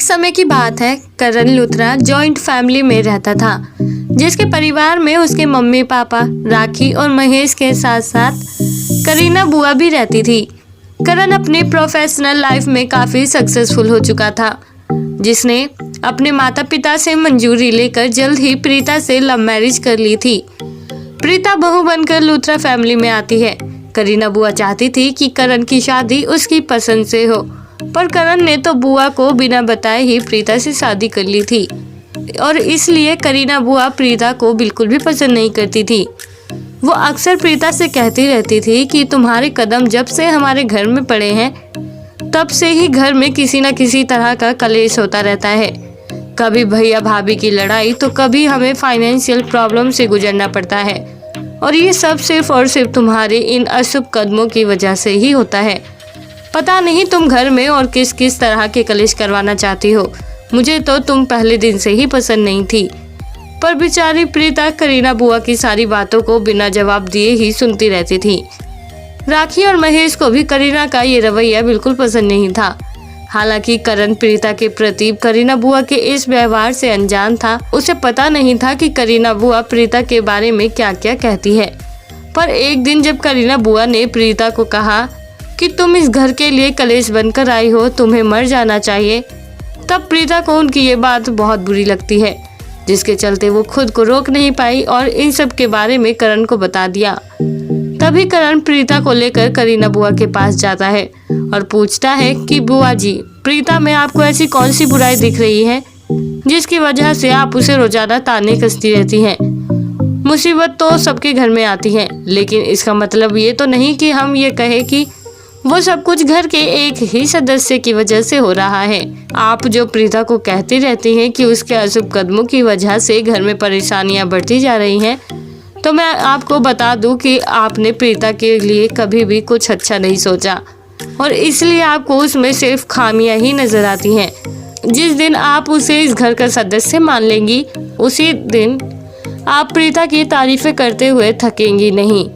समय की बात है। करण लूथरा जॉइंट फैमिली में रहता था, जिसके परिवार में उसके मम्मी पापा, राखी और महेश के साथ साथ करीना बुआ भी रहती थी। करण अपनी प्रोफेशनल लाइफ में काफी सक्सेसफुल हो चुका था, जिसने अपने माता पिता से मंजूरी लेकर जल्द ही प्रीता से लव मैरिज कर ली थी। प्रीता बहू बनकर लूथरा फैमिली में आती है। करीना बुआ चाहती थी कि करण की शादी उसकी पसंद से हो, पर करण ने तो बुआ को बिना बताए ही प्रीता से शादी कर ली थी और इसलिए करीना बुआ प्रीता को बिल्कुल भी पसंद नहीं करती थी। वो अक्सर प्रीता से कहती रहती थी कि तुम्हारे कदम जब से हमारे घर में पड़े हैं तब से ही घर में किसी न किसी तरह का कलेश होता रहता है। कभी भैया भाभी की लड़ाई तो कभी हमें फाइनेंशियल प्रॉब्लम से गुजरना पड़ता है और ये सब सिर्फ और सिर्फ तुम्हारे इन अशुभ कदमों की वजह से ही होता है। पता नहीं तुम घर में और किस किस तरह के कलेश करवाना चाहती हो। मुझे तो तुम पहले दिन से ही पसंद नहीं थी। पर बेचारी प्रीता करीना बुआ की सारी बातों को बिना जवाब दिए ही सुनती रहती थी। राखी और महेश को भी करीना का ये रवैया बिल्कुल पसंद नहीं था। हालांकि करण प्रीता के प्रति करीना बुआ के इस व्यवहार से अनजान था। उसे पता नहीं था कि करीना बुआ प्रीता के बारे में क्या क्या कहती है। पर एक दिन जब करीना बुआ ने प्रीता को कहा कि तुम इस घर के लिए कलेश बनकर आई हो, तुम्हें मर जाना चाहिए, तब प्रीता को उनकी ये बात बहुत बुरी लगती है, जिसके चलते वो खुद को रोक नहीं पाई और इन सब के बारे में करण को बता दिया। तभी करण प्रीता को लेकर करीना बुआ के पास जाता है और पूछता है कि बुआ जी, प्रीता में आपको ऐसी कौन सी बुराई दिख रही है जिसकी वजह से आप उसे रोजाना ताने कसती रहती हैं। मुसीबत तो सबके घर में आती है, लेकिन इसका मतलब ये तो नहीं कि हम ये कहें कि वो सब कुछ घर के एक ही सदस्य की वजह से हो रहा है। आप जो प्रीता को कहती रहती हैं कि उसके अशुभ कदमों की वजह से घर में परेशानियां बढ़ती जा रही हैं, तो मैं आपको बता दूं कि आपने प्रीता के लिए कभी भी कुछ अच्छा नहीं सोचा और इसलिए आपको उसमें सिर्फ खामियां ही नजर आती हैं। जिस दिन आप उसे इस घर का सदस्य मान लेंगी, उसी दिन आप प्रीता की तारीफें करते हुए थकेंगी नहीं।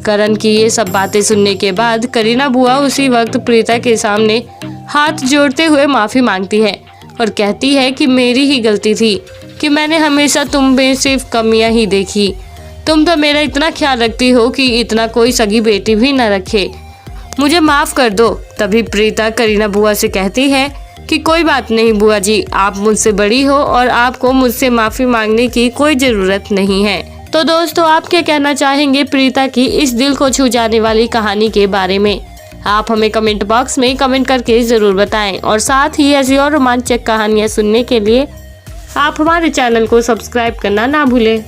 करण की ये सब बातें सुनने के बाद करीना बुआ उसी वक्त प्रीता के सामने हाथ जोड़ते हुए माफ़ी मांगती है और कहती है कि मेरी ही गलती थी कि मैंने हमेशा तुम में सिर्फ कमियां ही देखी। तुम तो मेरा इतना ख्याल रखती हो कि इतना कोई सगी बेटी भी न रखे। मुझे माफ़ कर दो। तभी प्रीता करीना बुआ से कहती है कि कोई बात नहीं बुआ जी, आप मुझसे बड़ी हो और आपको मुझसे माफ़ी मांगने की कोई ज़रूरत नहीं है। तो दोस्तों, आप क्या कहना चाहेंगे प्रीता की इस दिल को छू जाने वाली कहानी के बारे में? आप हमें कमेंट बॉक्स में कमेंट करके ज़रूर बताएं और साथ ही ऐसी और रोमांचक कहानियाँ सुनने के लिए आप हमारे चैनल को सब्सक्राइब करना ना भूलें।